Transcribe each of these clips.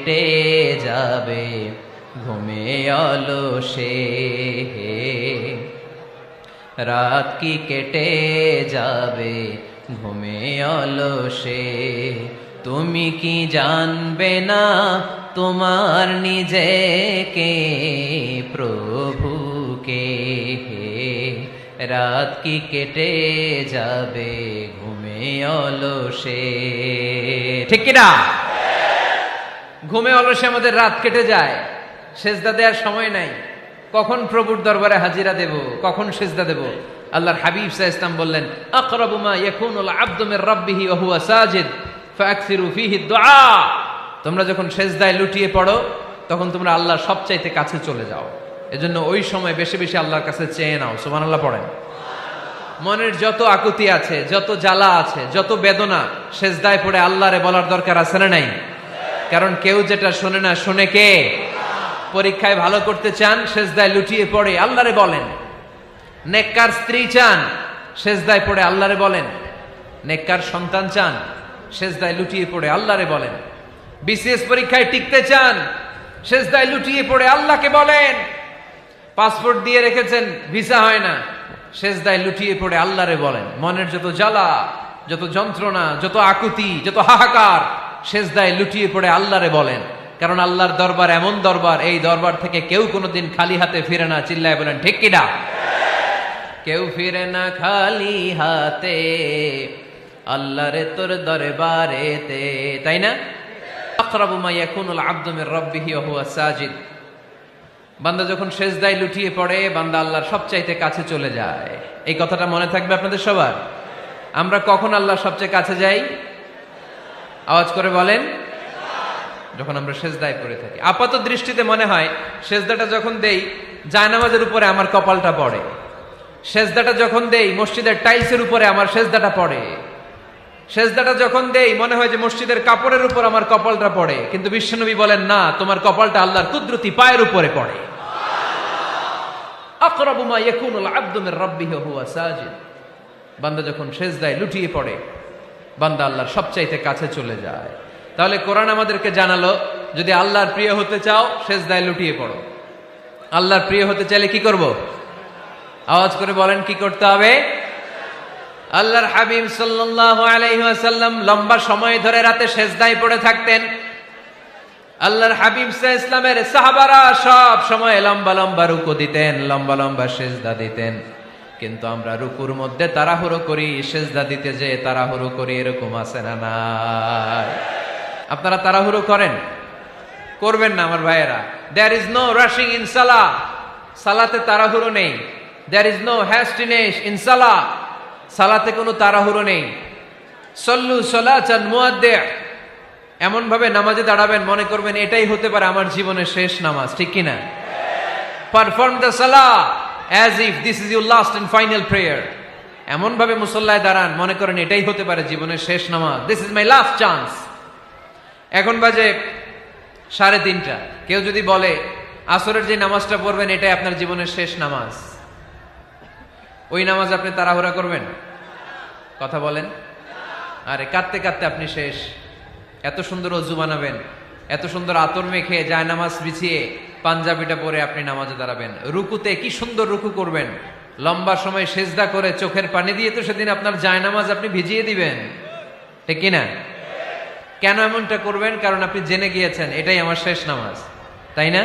কেটে যাবে ঘুমে অলসে, রাত কি কেটে যাবে ঘুমে অলসে। তুমি কি জানবে না তোমার নিজেকে প্রভুকে, রাত কি কেটে যাবে ঘুমে অলসে। ঠিক কিনা? ঘুমে অলসে আমাদের রাত কেটে যায়, সেজদা দেওয়ার সময় নাই। কখন প্রভুর দরবারে হাজিরা দেব, কখন সেজদা দেব? আল্লাহর হাবিব সাল্লাল্লাহু আলাইহি ওয়াসাল্লাম বললেন, আকরাবু মা ইয়াকুনুল আবদু মির রাব্বিহি ওয়া হুয়া সাজিদ ফাআকসিরু ফীহি দুআ। তোমরা যখন সেজদায় লুটিয়ে পড়ো তখন তোমরা আল্লাহর সবচাইতে কাছে চলে যাও। এজন্য ওই সময় বেশি বেশি আল্লাহর কাছে চেয়ে নাও। সুবহানাল্লাহ পড়েন। মনের যত আকুতি আছে, যত জ্বালা আছে, যত বেদনা, সেজদায় পড়ে আল্লাহরে বলার দরকার আছে না নাই? কারণ কেউ যেটা শোনে না, শোনে কে? পরীক্ষায় ভালো করতে চান, সেজদায় লুটিয়ে পড়ে আল্লাহরে বলেন। নেককার স্ত্রী চান, সেজদায় পড়ে আল্লাহরে বলেন। নেককার সন্তান চান, সেজদায় লুটিয়ে পড়ে আল্লাহরে বলেন। বিসিএস পরীক্ষায় টিকতে চান, সেজদায় লুটিয়ে পড়ে আল্লাহকে বলেন। পাসপোর্ট দিয়ে রেখেছেন, ভিসা হয় না, সেজদায় লুটিয়ে পড়ে আল্লাহরে বলেন। মনের যত জ্বালা, যত যন্ত্রণা, যত আকুতি, যত হাহাকার, সেজদায় লুটিয়ে পড়ে আল্লাহরে বলেন। কারণ আল্লাহর দরবার এমন দরবার, এই দরবার থেকে কেউ কোনোদিন খালি হাতে ফিরে না। চিল্লায় বলেন ঠিক কিনা? কেউ ফিরে না খালি হাতে আল্লাহরে তোর দরবারেতে, তাই না? আকরাবু মা ইয়াকুনুল আবদু মির রাব্বিহি ওয়া হুয়া সাজিদ। বান্দা যখন সেজদায় লুটিয়ে পড়ে, বান্দা আল্লাহর সবচাইতে কাছে চলে যায়। এই কথাটা মনে থাকবে আপনাদের সবার। আমরা কখন আল্লাহর সবচেয়ে কাছে যাই? আওয়াজ করে বলেন। যখন আমরা সেজদায় পড়ে থাকি। আপাত দৃষ্টিতে মনে হয় সেজদাটা যখন দেই জায়নামাজের উপরে আমার কপালটা পড়ে, সেজদাটা যখন দেই মসজিদের টাইলসের উপরে আমার সেজদাটা পড়ে, সেজদাটা যখন দেই মনে হয় যে মসজিদের কাপড়ের উপর আমার কপালটা পড়ে। কিন্তু বিশ্বনবী বলেন না, তোমার কপালটা আল্লাহর কুদরতি পায়ের উপরে পড়ে। আকরাবু মা ইয়াকুনুল আবদু মির রাব্বিহি ওয়া হুয়া সাজিদ। বান্দা যখন সেজদায় লুটিয়ে পড়ে, বান্দা আল্লাহর সবচাইতে কাছে চলে যায়। তাহলে কোরআন আমাদেরকে জানালো, যদি আল্লাহর প্রিয় হতে চাও সেজদায় লুটিয়ে পড়ো। আল্লাহর প্রিয় হতে চাইলে কি করব? আওয়াজ করে বলেন কি করতে হবে? আল্লাহর হাবিব সাল্লাল্লাহু আলাইহি ওয়াসাল্লাম লম্বা সময় ধরে রাতে সেজদায় পড়ে থাকতেন। আল্লাহর হাবিব সাল্লাল্লাহু আলাইহি ওয়াসাল্লামের সাহাবারা সব সময় লম্বা লম্বা রুকু দিতেন, লম্বা লম্বা সেজদা দিতেন। কিন্তু আমরা রুকুর মধ্যে তাড়াহুড়ো করি, সেজদা দিতে যে তাড়াহুড়ো করি, এরকম আছে না নাই? আপনারা তাড়াহুড়ো করেন? করবেন না আমার ভাইয়েরা। There is no rushing in salah. সালাতে তাড়াহুড়ো নেই। There is no hastiness in salah. সালাতে কোনো তাড়াহুড়ো নেই। সল্লু সালাতান মুআদ্দি। এমন ভাবে নামাজে দাঁড়াবেন মনে করবেন এটাই হতে পারে আমার জীবনের শেষ নামাজ। ঠিক কিনা? Perform the Salah as if this is your last and final prayer. এমন ভাবে মুসল্লায় দাঁড়ান মনে করেন এটাই হতে পারে জীবনের শেষ নামাজ। This is my last chance. এখন বাজে 3:30। কেউ যদি বলে আসরের যে নামাজটা পড়বেন এটাই আপনার জীবনের শেষ নামাজ, ওই নামাজ আপনি তাড়াহুড়া করবেন? কথা বলেন। আরে কাঁদতে কাঁদতে আপনি শেষ। এত সুন্দর ওযু বানাবেন, এত সুন্দর আতর মেখে জায়নামাজ বিছিয়ে পাঞ্জাবিটা পরে আপনি নামাজে দাঁড়াবেন। রুকুতে কি সুন্দর রুকু করবেন, লম্বা সময় সেজদা করে চোখের পানি দিয়ে তো সেদিন আপনার জায়নামাজ আপনি ভিজিয়ে দিবেন। ঠিক কিনা? কেন এমনটা করবেন? কারণ আপনি জেনে গিয়েছেন এটাই আমার শেষ নামাজ, তাই না?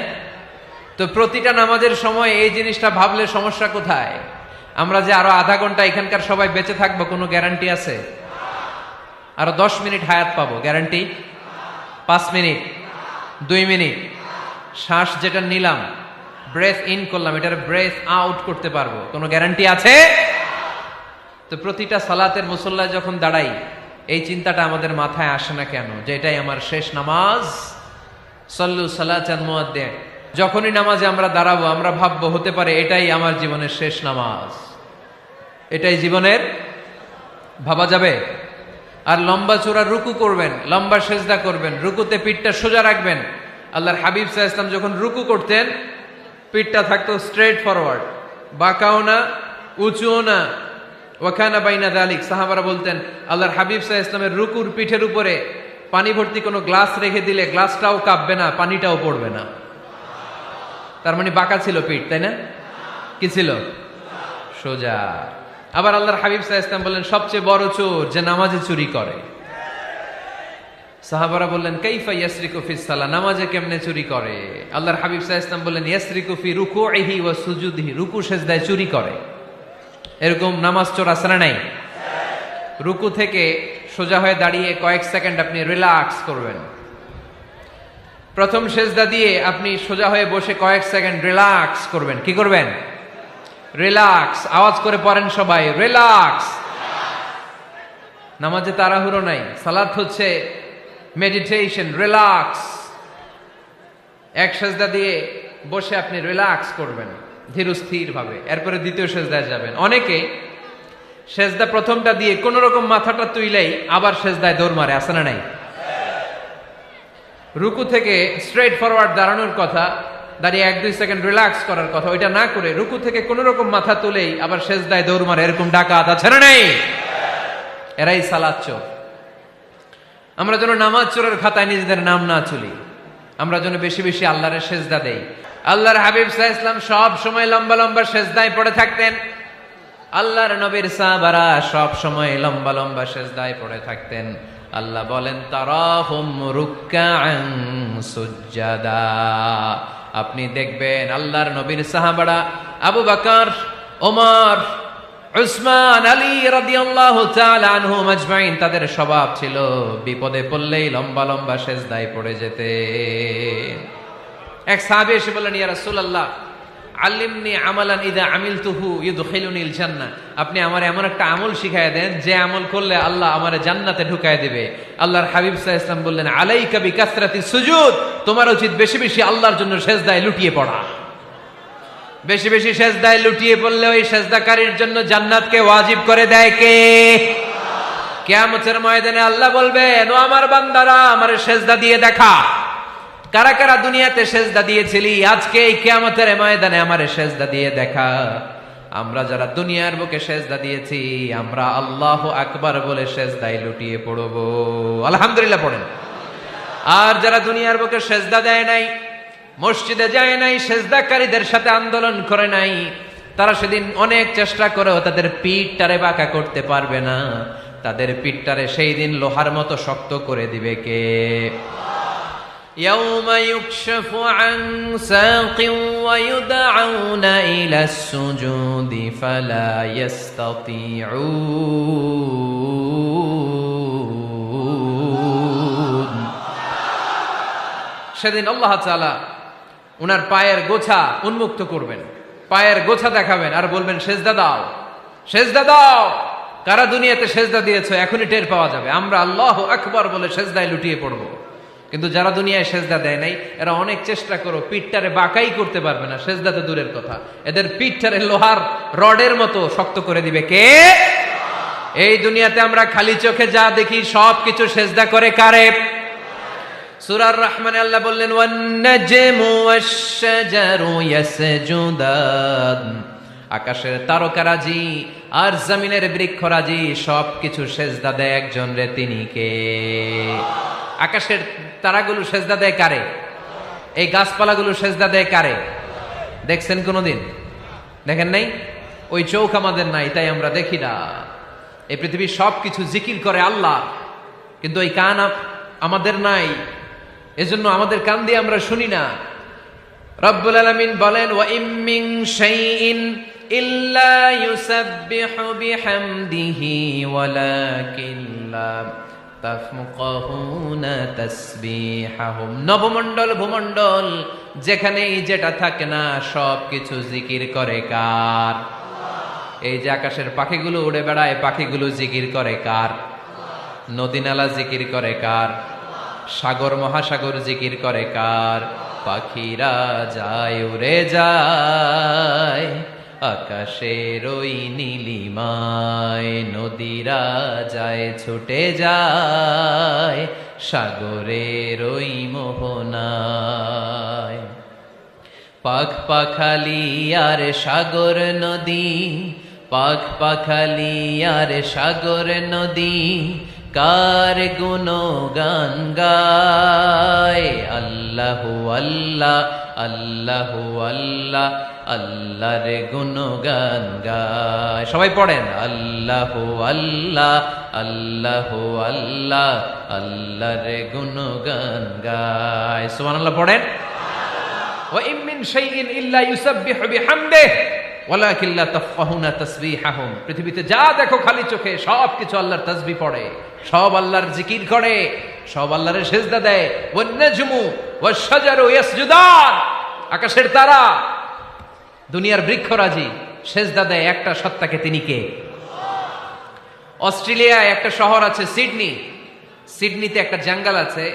তো প্রতিটা নামাজের সময় এই জিনিসটা ভাবলে সমস্যা কোথায়? আমরা যে আরো আধা ঘন্টা এখানকার সবাই বেঁচে থাকবো কোনো গ্যারান্টি আছে? আরো 10 মিনিট হায়াত পাবো, গ্যারান্টি? 5 মিনিট, 2 মিনিট, শ্বাস যেটা নিলাম, ব্রেথ ইন করলাম, এটার ব্রেথ আউট করতে পারবো, কোনো গ্যারান্টি আছে? তো প্রতিটা সালাতের মুসল্লায় যখন দাঁড়াই এই চিন্তাটা আমাদের মাথায় আসে না কেন যে এটাই আমার শেষ নামাজ? সল্লু সালাতান মুআদ্দি। যখনই নামাজে আমরা দাঁড়াবো আমরা ভাববো হতে পারে এটাই আমার জীবনের শেষ নামাজ, এটাই জীবনের। ভাবা যাবে? আর লম্বা চূড়া রুকু করবেন, লম্বা সেজদা করবেন, রুকুতে পিঠটা সোজা রাখবেন। আল্লাহর হাবিব সাল্লাল্লাহু আলাইহি ওয়াসাল্লাম যখন রুকু করতেন পিঠটা থাকতো স্ট্রেট ফরওয়ার্ড, বাঁকাও না উঁচুও না, ওয়াকানা বাইনা যালিক। সাহাবারা বলতেন আল্লাহর হাবিব সাল্লাল্লাহু আলাইহি ওয়াসাল্লামের রুকুর পিঠের উপরে পানি ভর্তি কোনো গ্লাস রেখে দিলে গ্লাসটাও কাঁপবে না, পানিটাও পড়বে না। তার মানে বাঁকা ছিল পিঠ, তাই না? কি ছিল? সোজা। আবার আল্লাহর হাবিব সাল্লাল্লাহু আলাইহি ওয়াসাল্লাম বললেন, সবচেয়ে বড় চোর যে নামাজে চুরি করে। সাহাবারা বললেন, কাইফা ইয়াসরিকু ফিস সালাহ, নামাজে কেমনে চুরি করে? আল্লাহর হাবিব সাল্লাল্লাহু আলাইহি ওয়াসাল্লাম বললেন, ইয়াসরিকু ফি রুকুইহি ওয়া সুজুদিহি, রুকু সিজদায় চুরি করে। এরকম নামাজ চোর আছে না নাই? রুকু থেকে সোজা হয়ে দাঁড়িয়ে কয়েক সেকেন্ড আপনি রিল্যাক্স করবেন। প্রথম সিজদা দিয়ে আপনি সোজা হয়ে বসে কয়েক সেকেন্ড রিল্যাক্স করবেন। কি করবেন? রিল্যাক্স। আওয়াজ করে পড়েন সবাই, রিল্যাক্স। নামাজে তাড়াহুড়ো নাই, সালাত হচ্ছে মেডিটেশন, রিল্যাক্স। এক সিজদা দিয়ে বসে আপনি রিল্যাক্স করবেন ধীরস্থির ভাবে, এরপরে দ্বিতীয় সিজদায় যাবেন। অনেকে সিজদা প্রথমটা দিয়ে কোন রকম মাথাটা তুইলেই আবার সিজদায় দৌড় মারে, আছে না নাই? রুকু থেকে স্ট্রেট ফরওয়ার্ড দাঁড়ানোর কথা, দাঁড়িয়ে 1-2 সেকেন্ড রিল্যাক্স করার কথা, ওইটা না করে রুকু থেকে কোন রকম মাথা তুলেই আবার সিজদায় দৌড় মারে, এরকম ডাকাত আছে না নাই? এরাই সালাত চোর। আমরা যেন নামাজ চোরের খাতায় নিজেদের নাম না তুলি, আমরা যেন বেশি বেশি আল্লাহর সিজদা দেই। আল্লাহর হাবিব সাল্লাল্লাহু আলাইহি ওয়াসাল্লাম সব সময় লম্বা লম্বা সিজদায় পড়ে থাকতেন। আল্লাহর নবীর সাহাবারা সব সময় লম্বা লম্বা সিজদায় পড়ে থাকতেন। আল্লাহ বলেন, তারাহুম রুকআন সুজদা। আপনি দেখবেন আল্লাহর নবীর সাহাবারা আবু বকর, ওমর, উসমান, আলী রাদিয়াল্লাহু তাআলা আনহুম আজমাইন, তাদের স্বভাব ছিল বিপদে পড়লেই লম্বা লম্বা সিজদায় পড়ে যেতে। এক সাহাবী এসে বললেন, ইয়া রাসূলুল্লাহ, আল্লিমনি আমালান ইযা আমিলতুহু ইউদখিলুনিল জান্নাহ। আপনি আমারে এমন একটা আমল শিখায় দেন যে আমল করলে আল্লাহ আমারে জান্নাতে ঢুকায় দিবে। আল্লাহর হাবিব সাল্লাল্লাহু আলাইহি ওয়াসাল্লাম বললেন, আলাইকা বিকাসরাতিস সুজুদ, তোমার উচিত বেশি বেশি আল্লাহর জন্য সিজদায় লুটিয়ে পড়া। বেশি বেশি সিজদায় লুটিয়ে পড়লে ওই সিজদাকারীর জন্য জান্নাতকে ওয়াজিব করে দেয় কে? কিয়ামতের ময়দানে আল্লাহ বলবেন, ও আমার বান্দারা, আমারে সিজদা দিয়ে দেখা। কারা কারা দুনিয়াতে সিজদা দিয়েছিলি, আজকে এই কিয়ামতের ময়দানে আমারে সিজদা দিয়ে দেখা। আমরা যারা দুনিয়ার বুকে সিজদা দিয়েছি, আমরা আল্লাহু আকবার বলে সিজদায় লুটিয়ে পড়ব। আলহামদুলিল্লাহ পড়েন। আর যারা দুনিয়ার বুকে সিজদা দেয় নাই, মসজিদে যায় নাই, সিজদাকারীদের সাথে আন্দোলন করে নাই, তারা সেদিন অনেক চেষ্টা করেও তাদের পিঠটারে বাঁকা করতে পারবে না। তাদের পিঠটারে সেই দিন লোহার মতো শক্ত করে দিবে কে? يوم يكشف عن ساق ويدعون إلى السجود فلا يستطيعون। সেদিন আল্লাহ তাআলা উনার পায়ের গোছা উন্মুক্ত করবেন, পায়ের গোছা দেখাবেন আর বলবেন, সিজদা দাও, সিজদা দাও। কারা দুনিয়াতে সিজদা দিয়েছো এখনই টের পাওয়া যাবে। আমরা আল্লাহু আকবার বলে সিজদায় লুটিয়ে পড়বো। কিন্তু যারা দুনিয়ায় সিজদা দেয় নাই, এরা অনেক চেষ্টা করো পিঠটারে বাঁকাই করতে পারবে না, সিজদা তো দূরের কথা, এদের পিঠটারে লোহার রডের মতো শক্ত করে দিবে কে? এই দুনিয়াতে আমরা খালি চোখে যা দেখি সব কিছু সিজদা করে কারে? সূরা আর-রহমানে আল্লাহ বললেন, ওয়ান নাজমু ওয়াশ-শাজারু ইয়াসজুদান। আকাশের তারকারাজি আর জমিনের বৃক্ষরাজি সবকিছু সিজদা দেয় একজন রে, তিনি কে? আকাশের তারাগুলো সিজদা দেয় কারে? এই গাছপালাগুলো সিজদা দেয় কারে? দেখছেন কোনদিন? দেখেন নাই? ওই চোখ আমাদের নাই, তাই আমরা দেখি না। এই পৃথিবীর সবকিছু জিকির করে আল্লাহ, কিন্তু ওই কান আমাদের নাই, এজন্য আমাদের কান দিয়ে আমরা শুনি না। রব্বুল আলামিন বলেন, ওয়া ইম মিন শাইইন ইল্লা ইউসাব্বিহু বিহামদিহি ওয়ালাকিন লা তাফকাহুনা তাসবিহাহুম। নবমণ্ডল ভূমণ্ডল যেখানেই যেটা থাকে না সবকিছু জিকির করে কার? এই যে আকাশের পাখিগুলো উড়ে বেড়ায়, পাখিগুলো জিকির করে কার? নদী নালা জিকির করে কার? সাগর মহাসাগর জিকির করে কার? পাখিরা যায় উড়ে যায় আকাশের ওই নীলিমায়, নদীরা যায় ছুটে যায় সাগরের ওই মোহনায়। পাখ পাখালি আর সাগর নদী, পাখ পাখালি আর সাগর নদী, কার গুণগান গায় আল্লাহু আল্লাহ আল্লাহু আল্লাহ আল্লাহর গুণগান গায়। সবাই পড়েন আল্লাহু আল্লাহ আল্লাহু আল্লাহ আল্লাহর গুণগান গায়। সুবহানাল্লাহ পড়েন। ওয়া ইম মিন শাইইন ইল্লা ইউসাব্বিহু বিহামদিহি ওয়ালাকিন লা তাফকাহুনা তাসবিহাহুম। পৃথিবীতে যা দেখো খালি চোখে সব কিছু আল্লাহর তাসবিহ পড়ে, সব আল্লাহর জিকির করে, সব আল্লাহর সিজদা দেয়। One নাজমু wash শাজারু ইয়াসজুদান। আকাশের তারা, দুনিয়ার বৃক্ষরাজি সিজদা দেয় একটা সত্তাকে, তিনি কে? অস্ট্রেলিয়ায় একটা শহর আছে সিডনি, সিডনিতে একটা জঙ্গল আছে,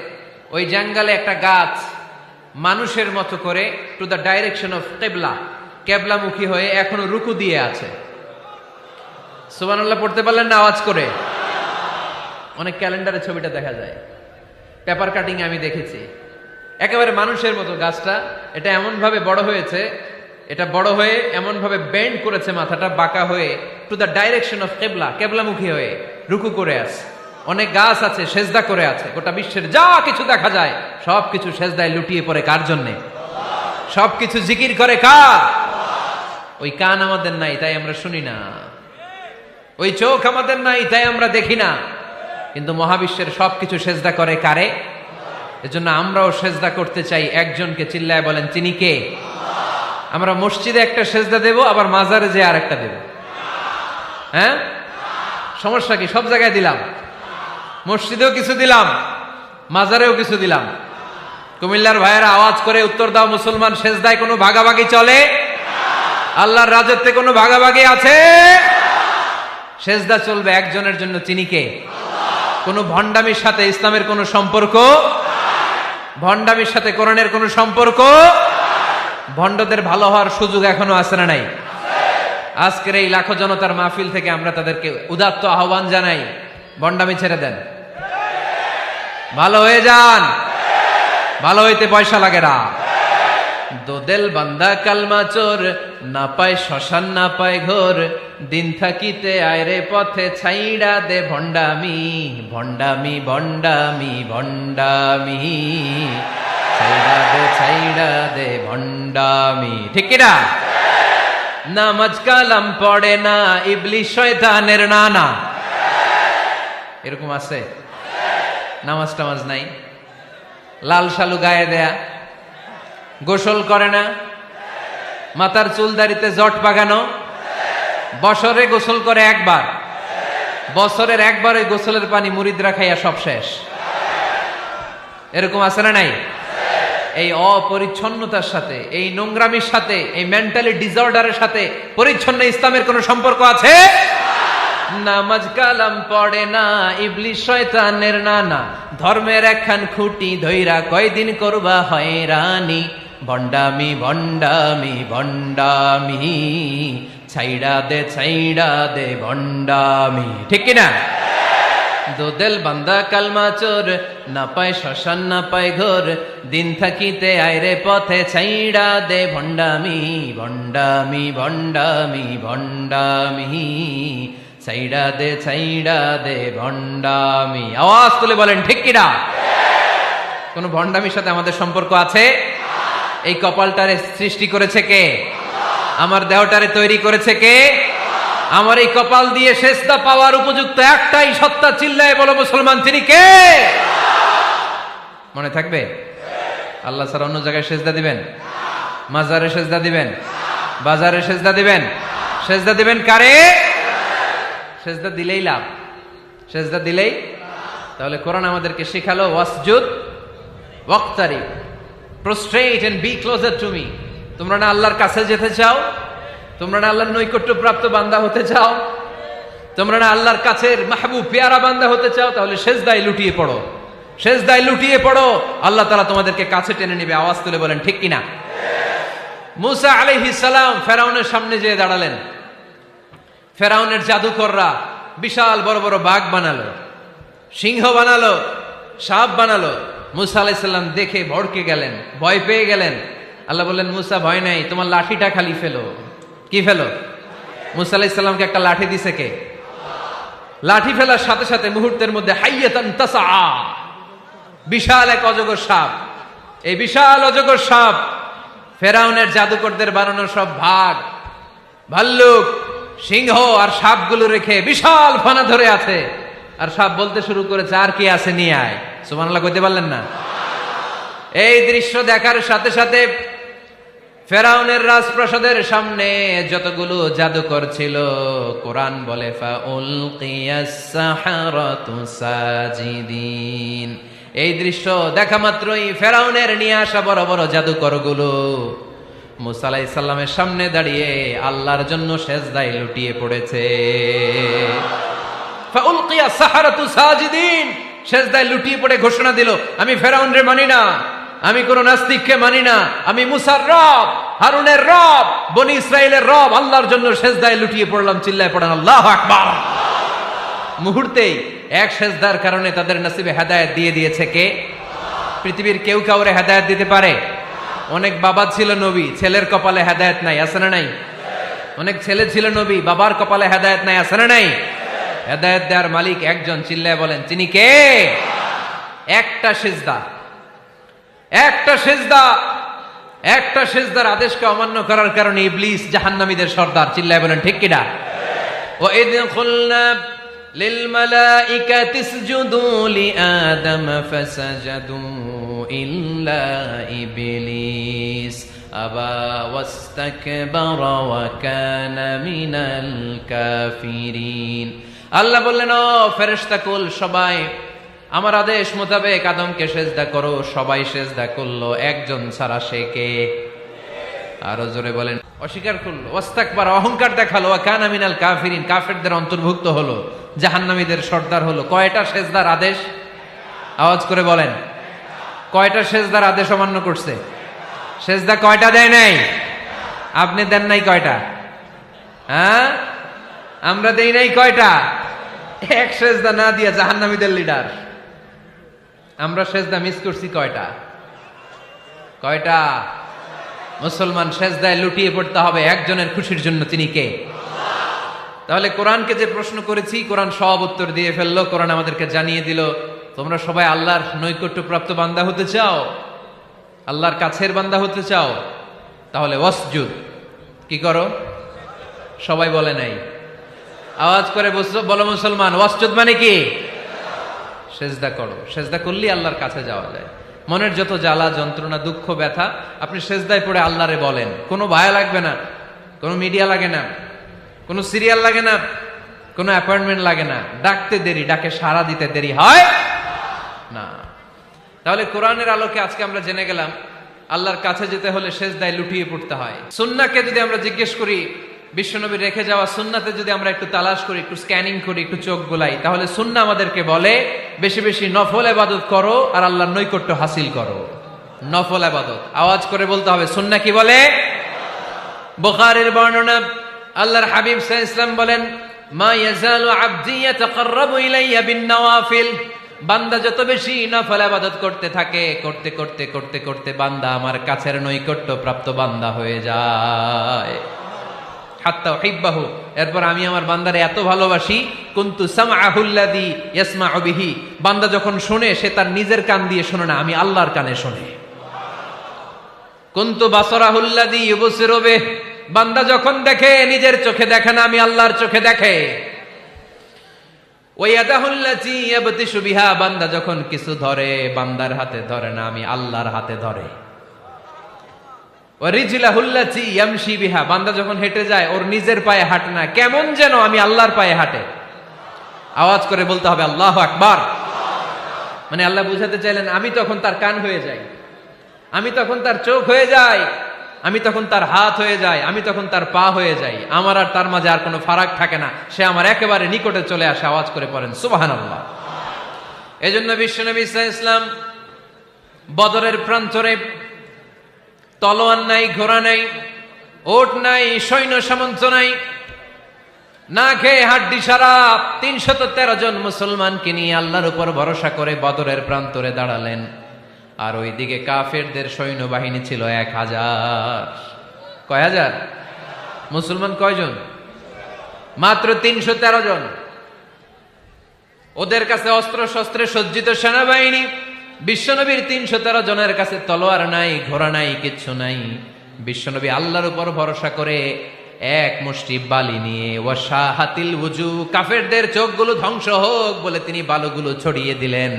ওই জঙ্গলে একটা গাছ মানুষের মতো করে টু দ্য ডাইরেকশন অফ কিবলা, কেবলামুখী হয়ে এখনো রুকু দিয়ে আছে। সুবহানাল্লাহ পড়তে পারলেন না আওয়াজ করে? অনেক ক্যালেন্ডারে ছবিটা দেখা যায়, পেপার কাটিং আমি দেখেছি। একেবারে মানুষের মতো গাছটা, এটা এমন ভাবে বড় হয়েছে, এটা বড় হয়ে এমন ভাবে বেন্ড করেছে, মাথাটা বাঁকা হয়ে টু দ্য ডাইরেকশন অফ কিবলা, কেবলামুখী হয়ে রুকু করে আছে। অনেক গাছ আছে সেজদা করে আছে। গোটা বিশ্বের যা কিছু দেখা যায় সবকিছু সেজদায় লুটিয়ে পড়ে কার জন্যে? সবকিছু জিকির করে কার? ওই কান আমাদের নাই তাই আমরা শুনি না, ওই চোখ আমাদের নাই তাই আমরা দেখি না, কিন্তু মহাবিশ্বের সবকিছু সেজদা করে কারে? এজন্য আমরাও সেজদা করতে চাই একজনকে। চিল্লায় বলেন তিনি কে? আমরা মসজিদে একটা সেজদা দেব, আবার মাজারে যে আর একটা দেব। হ্যাঁ, সমস্যা কি? সব জায়গায় দিলাম, মসজিদেও কিছু দিলাম, মাজারেও কিছু দিলাম। কুমিল্লার ভাইয়েরা আওয়াজ করে উত্তর দাও, মুসলমান সেজদায় কোনো ভাগাভাগি চলে? আল্লাহর রাজত্বে কোনো ভাগাভাগি আছে? সেজদা চলবে একজনের জন্য, তিনি কে? কোন ভণ্ডামির সাথে ইসলামের কোনো সম্পর্ক, ভণ্ডামির সাথে কোরআনের কোনো সম্পর্ক। ভণ্ডদের ভালো হওয়ার সুযোগ এখনো আছে না নাই? আজকের এই লাখো জনতার মাহফিল থেকে আমরা তাদেরকে উদাত্ত আহ্বান জানাই, ভণ্ডামি ছেড়ে দেন, ভালো হয়ে যান। ভালো হইতে পয়সা লাগে না। দোদেল বান্দা কালমা চোর, না পায় শ্মশান না পায় ঘোর, দিন থাকিতে আয়রে পথে ছাইড়া দে ভণ্ডামি, ভণ্ডামি ভণ্ডামি ভণ্ডামি, ছাইড়া দে ভণ্ডামি। ঠিক কিনা? নামাজ কালাম পড়ে না, ইবলিশ শয়তানের নানা। এরকম আছে? নামাজ টামাজ নাই, লাল শালু গায়ে দেয়া, গোসল করে না, মাথার চুল দাড়িতে জট পাকানো, বছরে গোসল করে একবার, বছরের একবার ওই গোসলের পানি মুরিদরা খাইয়া সব শেষ। এরকম আছে না নাই? এই অপরিচ্ছন্নতার সাথে, এই নোংরামির সাথে, এই মেন্টালি ডিসঅর্ডারের সাথে পরিচ্ছন্ন ইসলামের কোন সম্পর্ক আছে? নামাজ কালাম পড়ে না, ইবলিশ শয়তানের নানা, ধর্মের একখান খুঁটি ধইরা কয়দিন করবা হয়রানি, ভণ্ডামি ভণ্ডামি ভণ্ডামি, ছাইড়া দে ভণ্ডামি। ঠিক কিনা? দোদেল বান্দা কালমা চোর, না পায় শ্মশান না পায় ঘোর, দিন থাকিতে আয়রে পথে ছাইড়া দে ভণ্ডামি, ভণ্ডামি ভণ্ডামি ভণ্ডামি, ছাইড়া দে ভণ্ডামি। আওয়াজ তুলে বলেন ঠিক কিনা? কোন ভণ্ডামির সাথে আমাদের সম্পর্ক আছে? এই কপালটারে সৃষ্টি করেছে কে? আমার দেহটারে তৈরি করেছে কে? আমার এই কপাল দিয়ে সেজদা পাওয়ার উপযুক্ত একটাই সত্তা, চিল্লায় বলো মুসলমান, তিনি কে? মনে থাকবে? আল্লাহ ছাড়া অন্য জায়গায় সেজদা দিবেন? মাজারে সেজদা দিবেন? বাজারে সেজদা দিবেন? সেজদা দিবেন কারে? সেজদা দিলেই লাভ, সেজদা দিলেই। তাহলে কোরআন আমাদেরকে শেখালো ওয়াসজুদ ওয়াক্তারিব, prostrate and be closer to me। তোমরা না আল্লাহর কাছে যেতে চাও? তোমরা না আল্লাহর নৈকট্য প্রাপ্ত বান্দা হতে চাও? তোমরা না আল্লাহর কাছের মাহবুব পেয়ারা বান্দা হতে চাও? তাহলে সেজদায় লুটিয়ে পড়ো, সেজদায় লুটিয়ে পড়ো, আল্লাহ তাআলা তোমাদেরকে কাছে টেনে নেবে। আওয়াজ তুলে বলেন ঠিক কিনা? মুসা আলাইহিস সালাম ফেরাউনের সামনে যেয়ে দাঁড়ালেন। ফেরাউনের জাদুকররা বিশাল বড় বড় বাঘ বানালো, সিংহ বানালো, সাপ বানালো। মুসা আলাইহিস সালাম দেখে ভড়কে গেলেন, ভয় পেয়ে গেলেন। আল্লাহ বললেন, মুসা ভয় নাই, তোমার লাঠিটা খালি ফেলো। কি ফেলো? মুসা আলাইহিস সালামকে একটা লাঠি দিছে কে? লাঠি ফেলার সাথে সাথে মুহূর্তের মধ্যে হাইয়াতান তাসআ, বিশাল এক অজগর সাপ। এই বিশাল অজগর সাপ ফেরাউনের জাদুকরদের বানানো সব ভাগ, ভাল্লুক, সিংহ আর সাপগুলো রেখে বিশাল ফানা ধরে আছে। আর সাপ বলতে শুরু করেছে, আর কি আছে নিয়ে আয়। সুবহানাল্লাহ কইতে পারলেন না? এই দৃশ্য দেখার সাথে সাথে ফেরাউনের রাজপ্রাসাদের সামনে যতগুলো জাদুকর ছিল, কোরআন বলে ফাউলকিয়াস সাহারাতু সাজিদিন। এই দৃশ্য দেখা মাত্রই ফেরাউনের নিয়ে আসা বড় বড় জাদুকরগুলো মুসা আলাইহিস সালামের সামনে দাঁড়িয়ে আল্লাহর জন্য সেজদায় লুটিয়ে পড়েছে। ফাউলকিয়াস সাহারাতু সাজিদিন, সেজদায় লুটিয়ে পড়ে ঘোষণা দিল, আমি ফেরাউনরে মানি না, আমি কোন নাস্তিককে মানি না, আমি মুসার রব, হারুনের রব, বনি ইসরাইলের রব, আল্লাহর জন্য সেজদায় লুটিয়ে পড়লাম। চিল্লায় পড়েন আল্লাহু আকবার। মুহূর্তেই এক সেজদার কারণে তাদের নসিবে হেদায়েত দিয়ে দিয়েছে কে? পৃথিবীর কেউ কাউরে হেদায়েত দিতে পারে? অনেক বাবা ছিল নবী, ছেলের কপালে হেদায়েত নাই, আছে না নাই? অনেক ছেলে ছিল নবী, বাবার কপালে হেদায়েত নাই, আছে না নাই? হেদায়েত দেওয়ার মালিক একজন, চিল্লায় বলেন তিনি কে? একটা সিজদা, একটা সিজদা, একটা সিজদার আদেশকে অমান্য করার কারণে ইবলিস জাহান্নামীদের সর্দার। চিল্লায় বলেন ঠিক কিনা? ওয়া ইয কুলনা লিল মালাইকাতি ইসজুদু লিআদম ফাসাজাদু ইল্লা ইবলিস আবা ওয়াস্তাকবারা ওয়া কানা মিনাল কাফিরিন। আল্লাহ বললেন, ও ফেরেশতাকুল সবাই আমার আদেশ মোতাবেক আদমকে সেজদা করো। সবাই সেজদা করলো, একজন ছাড়া, সে কে? আরো জোরে বলেন। অস্বীকার করলো, ওয়াস্তাকবার, অহংকার দেখালো, ওয়া কানা মিনাল কাফিরিন, কাফেরদের অন্তর্ভুক্ত হলো, জাহান্নামীদের সর্দার হলো। কয়টা সেজদার আদেশ? আওয়াজ করে বলেন, কয়টা সেজদার আদেশ অমান্য করছে? সেজদা কয়টা দেয় নাই? আপনি দেন নাই কয়টা? হ্যাঁ, আমরা দেই নাই কয়টা? এক সেজদা না দিয়া জাহান্নামীদের লিডার। আমরা সেজদা মিস করছি কয়টা? কয়টা? মুসলমান সেজদায় লুটিয়ে পড়তে হবে একজনের খুশির জন্য, তিনি কে? তাহলে কোরআনকে যে প্রশ্ন করেছি, কোরআন সব উত্তর দিয়ে ফেললো। কোরআন আমাদেরকে জানিয়ে দিল, তোমরা সবাই আল্লাহর নৈকট্যপ্রাপ্ত বান্দা হতে চাও, আল্লাহর কাছের বান্দা হতে চাও, তাহলে ওয়াসজুদ, কি করো? সবাই বলে নাই, আওয়াজ করে বলো মুসলমান, ওয়াসজুদ মানে কি? সেজদা করো। সেজদা করলেই আল্লাহর কাছে যাওয়া যায়। মনের যত জ্বালা যন্ত্রণা দুঃখ ব্যথা আপনি সেজদায় পড়ে আল্লাহরে বলেন। কোনো ভায়া লাগবে না, কোনো মিডিয়া লাগে না, কোনো সিরিয়াল লাগে না, কোনো অ্যাপয়েন্টমেন্ট লাগে না। ডাকতে দেরি, ডাকে সাড়া দিতে দেরি হয় না। তাহলে কোরআনের আলোকে আজকে আমরা জেনে গেলাম আল্লাহর কাছে যেতে হলে সেজদায় লুটিয়ে পড়তে হয়। সুন্নাহকে যদি আমরা জিজ্ঞেস করি, বিশ্বনবী রেখে যাওয়া সুন্নাতে যদি আমরা একটু তালাশ করি, একটু স্ক্যানিং করি, একটু চোখ গোলাই, তাহলে সুন্নাহ আমাদেরকে বলে বেশি বেশি নফল ইবাদত করো আর আল্লাহর নৈকট্য হাসিল করো। নফল ইবাদত, আওয়াজ করে বলতে হবে। সুন্নাহ কি বলে? বুখারীর বর্ণনা, আল্লাহর হাবিব সাল্লাল্লাহু আলাইহি ওয়াসাল্লাম বলেন, মা ইয়াজালু আবদি ইয়াতাকাররাবু ইলাইয়া বিন নওয়াফিল, বান্দা যত বেশি নফল ইবাদত করতে থাকে, করতে করতে করতে করতে বান্দা আমার কাছের নৈকট্য প্রাপ্ত বান্দা হয়ে যায়। হাত্তা উহিব্বাহু, এরপর আমি আমার বান্দারে এত ভালোবাসি, কুনতু সামআহুল্লাযী ইয়াসমাউ বিহি, বান্দা যখন শুনে সে তার নিজের কান দিয়ে শুনে না, আমি আল্লাহর কানে শুনে। কুনতু বাসারাহুল্লাযী ইউবসিরু বিহি, বান্দা যখন দেখে নিজের চোখে দেখে না, আমি আল্লাহর চোখে দেখে। ওয়া ইয়াদাহুল্লাযী ইয়াবতিশু বিহা, বান্দা যখন কিছু ধরে বান্দার হাতে ধরে না, আমি আল্লাহর হাতে ধরে। ওয়ারিজলাহুল্লাতী ইয়ামশি বিহা, বান্দা যখন হেঁটে যায় ওর নিজের পায়ে হাঁটে না, কেমন যেন আমি আল্লাহর পায়ে হাঁটে। আওয়াজ করে বলতে হবে আল্লাহু আকবার। মানে আল্লাহ বুঝাতে চাইলেন আমি তখন তার কান হয়ে যাই, আমি তখন তার চোখ হয়ে যাই, আমি তখন তার হাত হয়ে যাই, আমি তখন তার পা হয়ে যাই। আমার আর তার মাঝে আর কোনো ফারাক থাকে না, সে আমার একেবারে নিকটে চলে আসে। আওয়াজ করে পড়েন সুবহানাল্লাহ। এজন্য বিশ্বনবী সাল্লাল্লাহু আলাইহি ওয়াসাল্লাম বদরের প্রান্তরে তলোয়ার নাই, ঘোড়া নাই, ওট নাই, সৈন্য সামন্ত নাই, না খেয়ে হাড্ডি সারা ৩১৩ জন মুসলমানকে নিয়ে আল্লাহর উপর ভরসা করে বদরের প্রান্তরে দাঁড়ালেন। আর ওইদিকে কাফেরদের সৈন্যবাহিনী ছিল ১,০০০। কয় হাজার? মুসলমান কয়জন? মাত্র ৩১৩ জন। ওদের কাছে অস্ত্র শস্ত্রে সজ্জিত সেনাবাহিনী, বিশ্বনবীর ৩১৩ জনের কাছে তলোয়ার নাই, ঘোড়া নাই, কিচ্ছু নাই। বিশ্বনবী আল্লাহর উপর ভরসা করে এক মুষ্টি বালি নিয়ে ওয়াশাহাতিল ওযু, কাফেরদের চোখগুলো ধ্বংস হোক বলে তিনি বালুগুলো ছড়িয়ে দিলেন।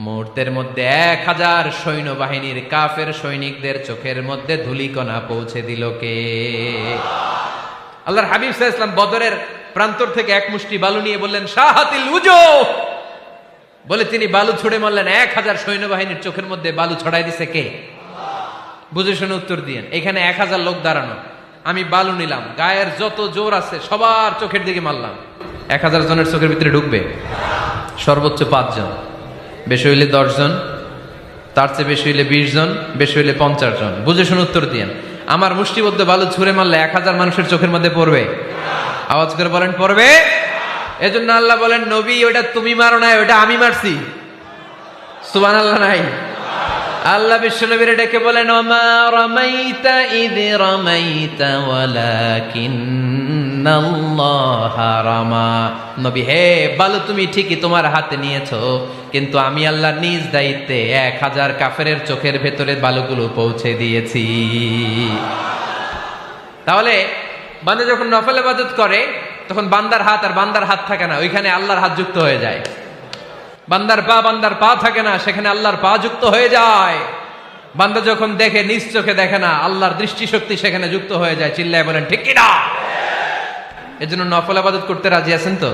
মুহূর্তের মধ্যে ১০০০ সৈন্যবাহিনীর কাফের সৈনিকদের চোখের মধ্যে ধূলিকণা পৌঁছে দিল কে? আল্লাহর হাবিব সাল্লাল্লাহু আলাইহি ওয়াসাল্লাম বদরের প্রান্তর থেকে এক মুষ্টি বালু নিয়ে বললেন শাহাতিল ওযু, বলে তিনি বালু ছুড়ে মারলেন। ১০০০ সৈন্যবাহিনীর চোখের মধ্যে বালু ছড়াই দিছে কে? বুঝে শুনে উত্তর দিয়েন। এখানে ১০০০ লোক দাঁড়ানো, আমি বালু নিলাম, গায়ের যত জোর আছে সবার চোখের দিকে মারলাম। ১০০০ জনের চোখের ভিতরে ঢুকবে? সর্বোচ্চ ৫ জন, বেশি হইলে ১০ জন, তার চেয়ে বেশি হইলে ২০ জন, বেশি হইলে ৫০ জন। বুঝে শুনে উত্তর দিয়েন। আমার মুষ্টিবদ্ধ বালু ছুঁড়ে মারলে ১০০০ মানুষের চোখের মধ্যে পড়বে? আওয়াজ করে বলেন পড়বে। এজন্য আল্লাহ বলেন নবী ওটা তুমি মারো নাই, ওটা আমি মারছি। সুবহানাল্লাহ নাই? আল্লাহ বিশ্বনবীরে ডেকে বলেন ওমা রামাইতা ইয রামাইতা ওয়ালাকিন্নাল্লাহা রামা। নবী হে, বালু তুমি ঠিকই তোমার হাতে নিয়েছো, কিন্তু আমি আল্লাহ নিজ দায়িত্বে ১০০০ কাফেরের চোখের ভেতরে বালুগুলো পৌঁছে দিয়েছি। তাহলে বান্দা যখন নফল ইবাদত করে তখন বান্দার হাত আর বান্দার হাত থাকে না, ওইখানে আল্লাহর হাত যুক্ত হয়ে যায়। বান্দার পা থাকে না, সেখানে আল্লাহর পা যুক্ত হয়ে যায়। বান্দা যখন দেখে নিজ চোখে দেখে না, আল্লাহর দৃষ্টিশক্তি সেখানে যুক্ত হয়ে যায়। চিল্লায় বলেন ঠিক কিনা? এজন্য নফল ইবাদত করতে রাজি আছেন তো?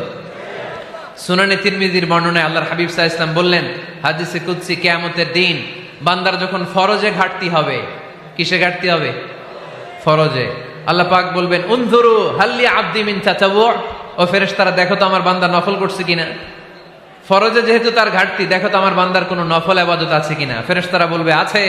সুনানে তিরমিজির বর্ণনায় আল্লাহর হাবিব সাল্লাল্লাহু আলাইহি ওয়াসাল্লাম বললেন, হাদিসে কুদসি, কিয়ামতের দিন বান্দার যখন ফরজে ঘাটতি হবে, কিসে ঘাটতি হবে? ফরজে। আল্লাহ পাক বলবেন উনজুরু হাল্লি আবদি মিন তাতাওয়ু, ও ফেরেশতারা দেখো তো আমার বান্দা নফল করছে কিনা। ফরজে যেহেতু তার ঘাটতি, দেখো তো আমার বান্দার কোনো নফল ইবাদত আছে কিনা। ফেরেশতারা বলবে আছে।